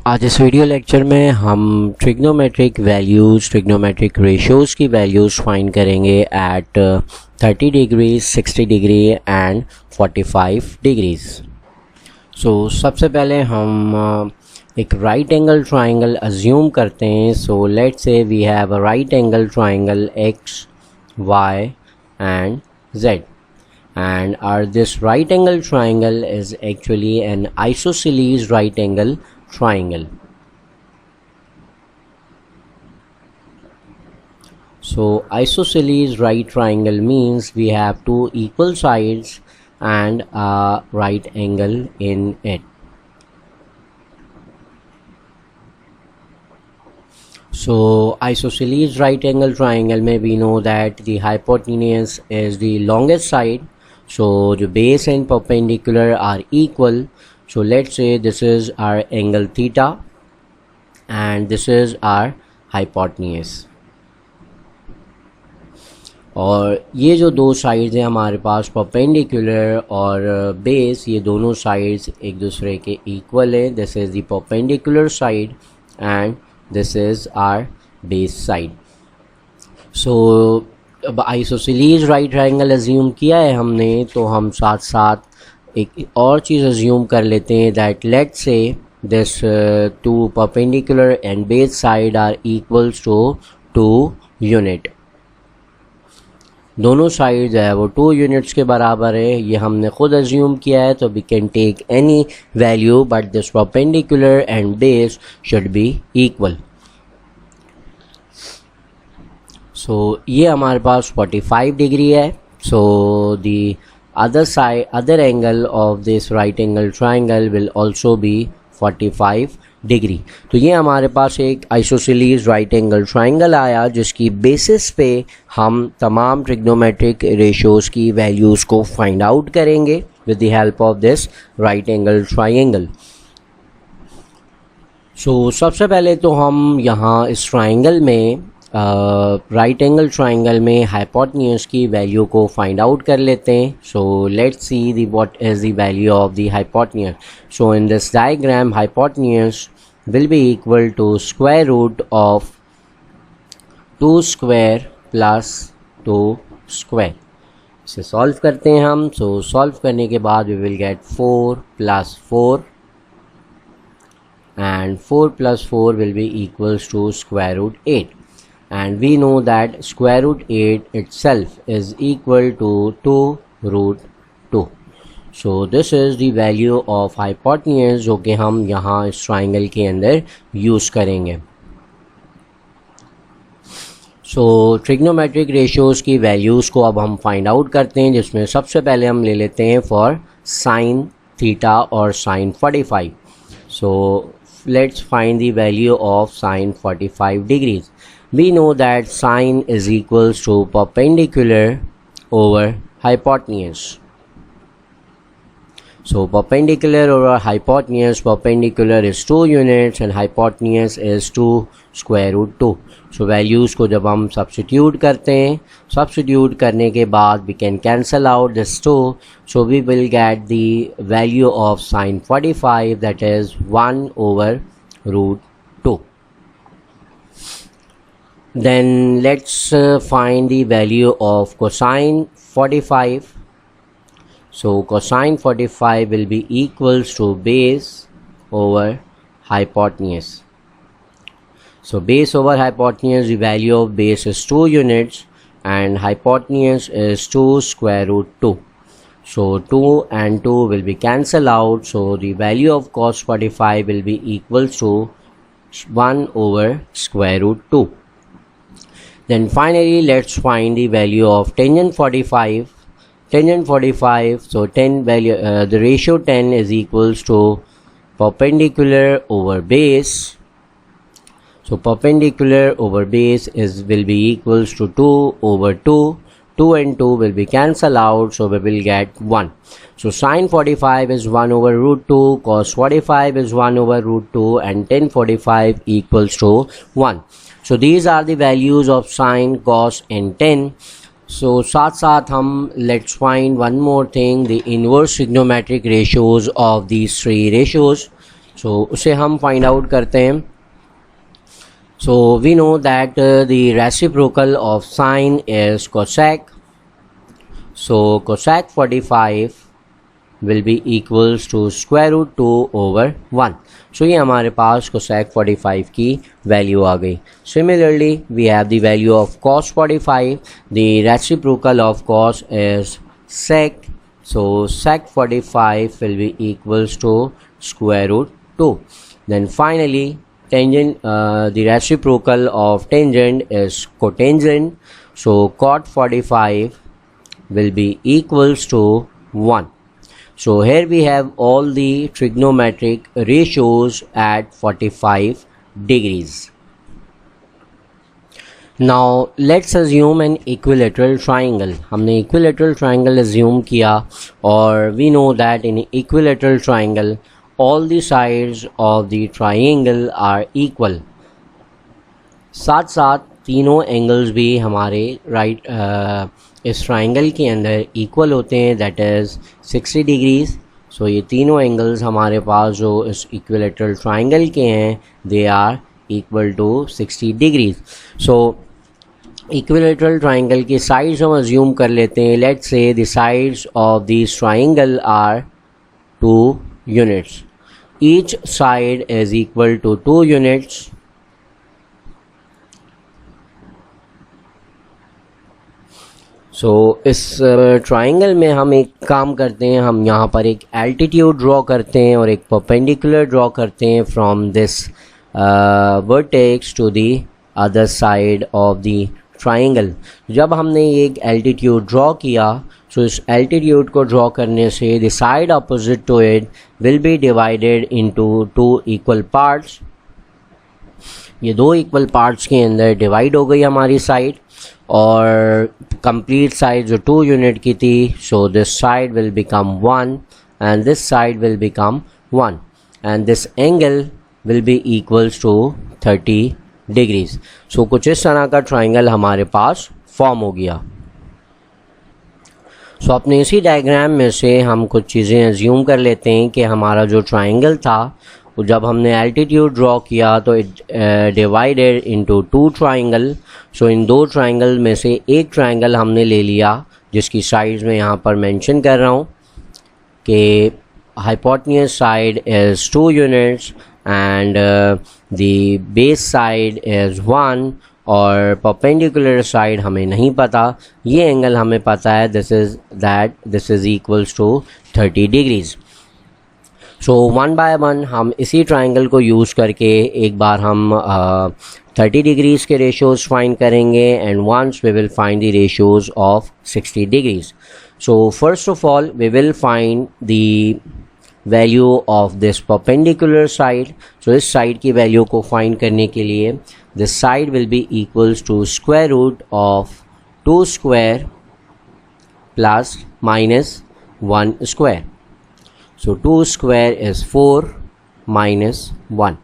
आज इस video lecture में हम ट्रिग्नोमेट्रिक वैल्यूज़ ट्रिग्नोमेट्रिक रेशियोज़ की वैल्यूज़ फाइंड करेंगे at 30 degrees 60 degree and 45 degrees. So सबसे पहले हम एक राइट एंगल ट्राइंगल अज्यूम करते हैं। So let's say we have a right angle triangle x y and z, and this right angle triangle is actually an isosceles right angle triangle. So isosceles right triangle means we have two equal sides and a right angle in it. So isosceles right angle triangle में we know that the hypotenuse is the longest side. So the base and perpendicular are equal. So let's say this is our angle theta and this is our hypotenuse. और ये जो दो sides हैं हमारे पास perpendicular और base, ये दोनों sides एक दूसरे के इक्वल है। This is the perpendicular side and this is our base side. So अब आइसोसेलेस राइट ट्रायंगल अज्यूम किया है हमने, तो हम साथ साथ एक और चीज़ अज्यूम कर लेते हैं that let's say this two perpendicular and base side are equals to 2 unit. दोनों साइड जो है वो 2 यूनिट्स के बराबर है, ये हमने खुद अज्यूम किया है। तो we can take any value but this perpendicular and base should be equal. So ये हमारे पास 45 डिग्री है। So the other angle of this right angle triangle will also be 45 degree. तो ये हमारे पास एक आइसोसेलेस राइट एंगल ट्राइंगल आया जिसकी बेसिस पे हम तमाम ट्रिग्नोमेट्रिक रेशियोज़ की वैल्यूज़ को फाइंड आउट करेंगे with the help of this right angle triangle. So सबसे पहले तो हम यहाँ इस ट्राइंगल में राइट एंगल ट्राइंगल में हाइपोटेन्यूज की वैल्यू को फाइंड आउट कर लेते हैं। So let's see the what is the value of the hypotenuse. So in this diagram hypotenuse will be equal to square root of 2 square plus 2 square. इसे solve करते हैं हम। So solve करने के बाद we will get 4 plus 4 and 4 plus 4 will be equals to square root 8, and we know that square root 8 itself is equal to 2 root 2. So this is the value of hypotenuse जो कि हम यहाँ इस triangle के अंदर use करेंगे। सो trigonometric ratios की values को अब हम फाइंड आउट करते हैं, जिसमें सबसे पहले हम ले लेते हैं फॉर साइन थीटा और sine 45। So let's find the value of sine 45 degrees. We know that sine is equals to perpendicular over hypotenuse. So perpendicular over hypotenuse, perpendicular is 2 units and hypotenuse is 2 square root 2. So values को जब हम substitute करते हैं, substitute करने के बाद we can cancel out this 2. So we will get the value of sine 45, that is 1 over root 2. Then let's find the value of cosine 45. So cosine 45 will be equals to base over hypotenuse. So base over hypotenuse, the value of base is 2 units and hypotenuse is 2 square root 2. So 2 and 2 will be cancelled out. So the value of cos 45 will be equals to 1 over square root 2. Then finally let's find the value of tangent 45. Tangent 45, so 10 value, the ratio 10 is equals to perpendicular over base. So perpendicular over base will be equals to 2 over 2. 2 and 2 will be cancelled out, so we will get 1. So sine 45 is 1 over root 2, cos 45 is 1 over root 2, and tan 45 equals to 1. So these are the values of sine, cos and tan. So साथ साथ हम let's find one more thing, the inverse trigonometric ratios of these three ratios. सो उसे हम find out करते हैं. So we know that the reciprocal of sine is cosec. So cosec 45 will be equals to square root 2 over 1. So ये हमारे पास cosec 45 की value आ गई. Similarly we have the value of cos 45. The reciprocal of cos is sec. So sec 45 will be equals to square root 2. Then finally tangent, the reciprocal of tangent is cotangent. So cot 45 will be equals to 1. So here we have all the trigonometric ratios at 45 degrees. Now let's assume an equilateral triangle. हमने equilateral triangle assume किया और we know that in equilateral triangle all the sides of the triangle are equal. साथ साथ तीनों angles भी हमारे इस triangle के अंदर इक्वल होते हैं, दैट इज़ 60 डिग्रीज. सो ये तीनों एंगल्स हमारे पास जो इस इक्विलेटरल ट्राइंगल के हैं they are equal to 60 degrees. So equilateral triangle की साइड्स हम अज्यूम कर लेते हैं. Let's say the sides of this triangle are 2 units. Each side is equal to 2 units. So इस ट्राइंगल में हम एक काम करते हैं, हम यहाँ पर एक एल्टीट्यूड ड्रॉ करते हैं और एक परपेंडिकुलर ड्रॉ करते हैं from this vertex to the other side of the triangle. जब हमने एक एल्टीट्यूड ड्रॉ किया सो इस एल्टीट्यूड को ड्रॉ करने से the side opposite to it will be divided into 2 equal parts. ये 2 इक्वल पार्ट्स के अंदर डिवाइड हो गई हमारी साइड और कंप्लीट साइड जो 2 यूनिट की थी. So this side will become 1 and this side will become 1 and this angle will be equals to 30 degrees. सो कुछ इस तरह का ट्राइंगल हमारे पास फॉर्म हो गया. सो अपने इसी डायग्राम में से हम कुछ चीज़ें एज्यूम कर लेते हैं कि हमारा जो ट्राइंगल था वो जब हमने एल्टीट्यूड ड्रॉ किया तो it divided into 2 triangle. So in 2 triangle में से एक ट्राइंगल हमने ले लिया जिसकी साइड्स में यहाँ पर मेंशन कर रहा हूँ कि hypotenuse side is 2 units and the base side is 1 और परपेंडिकुलर साइड हमें नहीं पता. ये एंगल हमें पता है this is equals to 30 degrees. So one by one हम इसी ट्राइंगल को यूज़ करके एक बार हम 30 डिग्रीज़ के रेशियोज़ फाइंड करेंगे and once we will find the ratios of 60 degrees. So first of all we will find the value of this perpendicular side. So इस side की वैल्यू को फाइंड करने के लिए this side will be equals to square root of 2 square plus minus 1 square. So 2 square is 4 minus 1.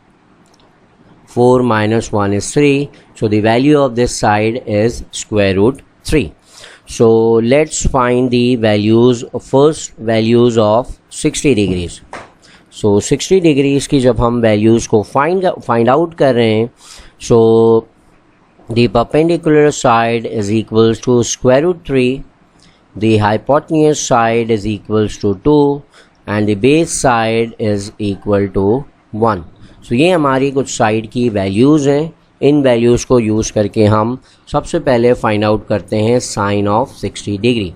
4 minus 1 is 3. So the value of this side is square root 3. So let's find the values, first values of 60 degrees. So 60 degrees की जब हम values को find out कर रहे हैं, so the perpendicular side is equals to square root 3. The hypotenuse side is equals to 2. And the base side is equal to 1. So ये हमारी कुछ साइड की वैल्यूज़ हैं. इन वैल्यूज़ को यूज़ करके हम सबसे पहले फाइंड आउट करते हैं sine of 60 degree.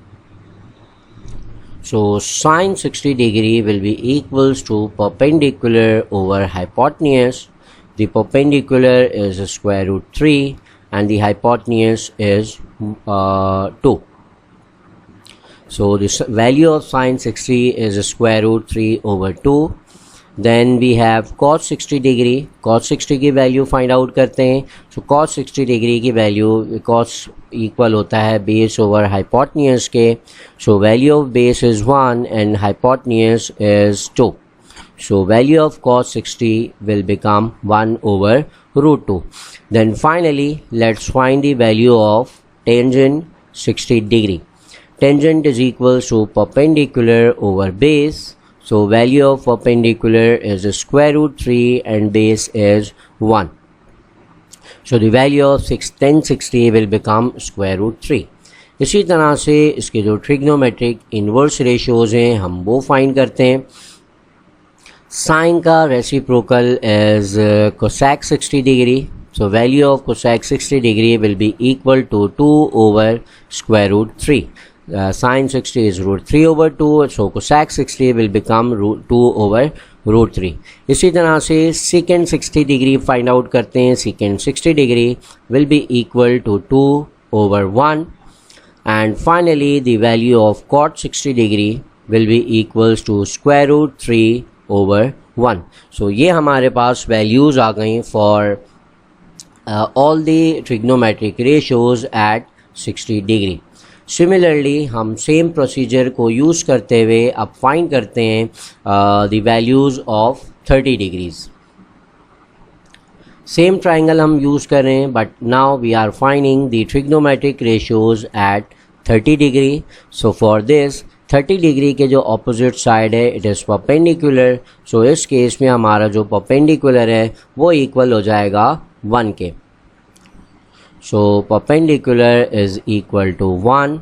So sine 60 degree will be equals to perpendicular over hypotenuse. The perpendicular is square root 3 and the hypotenuse is 2. So the value of sin 60 is square root 3 over 2. Then we have cos 60 degree. Cos 60 की value find out करते हैं. So cos 60 degree की value cos equal होता है base over hypotenuse के. So value of base is 1 and hypotenuse is 2. So value of cos 60 will become 1 over root 2. Then finally let's find the value of tangent 60 degree. Tangent is equals to perpendicular over base. So value of perpendicular is square root 3 and base is 1. So the value of 1060 will become square root 3. इसी तरह से इसके जो trigonometric inverse ratios हैं हम वो find करते हैं. साइन का reciprocal is cosec 60 degree. So value of cosec 60 degree will be equal to 2 over square root 3. Sin 60 is root 3 over 2. So cosec 60 will become root 2 over root 3. इसी तरह से secant 60 degree find out करते हैं. Secant 60 degree will be equal to 2 over 1. And finally the value of cot 60 degree will be equals to square root 3 over 1. So ये हमारे पास values आ गई for all the trigonometric ratios at 60 degree. Similarly हम same procedure को use करते हुए अब find करते हैं the values of 30 degrees. Same triangle हम use कर रहे हैं but now we are finding the trigonometric ratios at 30 degree. So for this 30 degree के जो ऑपोजिट साइड है इट इज़ परपेंडिकुलर. सो इस केस में हमारा जो परपेंडिकुलर है वो इक्वल हो जाएगा 1 के. So perpendicular is equal to 1.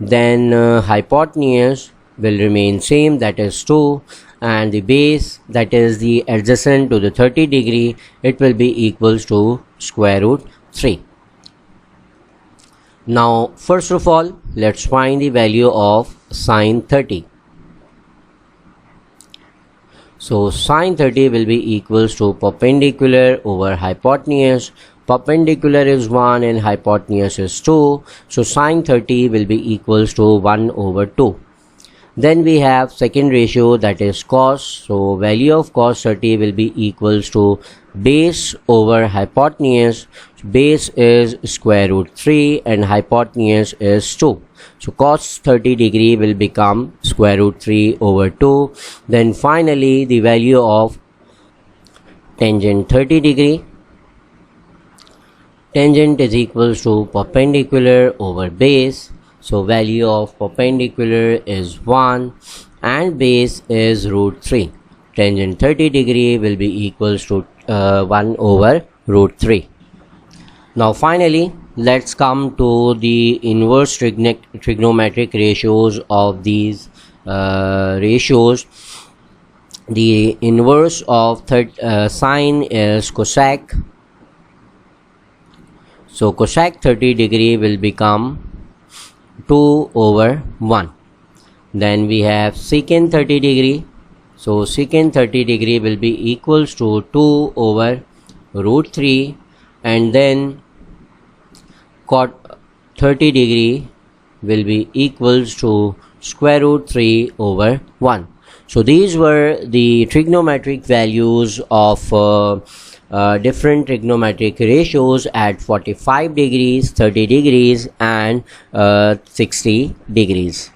Then hypotenuse will remain same, that is 2, and the base, that is the adjacent to the 30 degree, it will be equals to square root 3. Now first of all let's find the value of sin 30. So sin 30 will be equals to perpendicular over hypotenuse. Perpendicular is 1 and hypotenuse is 2. So sin 30 will be equals to 1 over 2. Then we have second ratio, that is cos. So value of cos 30 will be equals to base over hypotenuse. Base is square root 3 and hypotenuse is 2. So cos 30 degree will become square root 3 over 2. Then finally the value of tangent 30 degree. Tangent is equals to perpendicular over base. So value of perpendicular is 1 and base is root 3. Tangent 30 degree will be equals to 1 over root 3. Now finally let's come to the inverse trigonometric ratios of these ratios. The inverse of sine is cosec. So cosec 30 degree will become 2 over 1. Then we have secant 30 degree. So secant 30 degree will be equals to 2 over root 3, and then cot 30 degree will be equals to square root 3 over 1. So these were the trigonometric values of different trigonometric ratios at 45 degrees, 30 degrees and 60 degrees.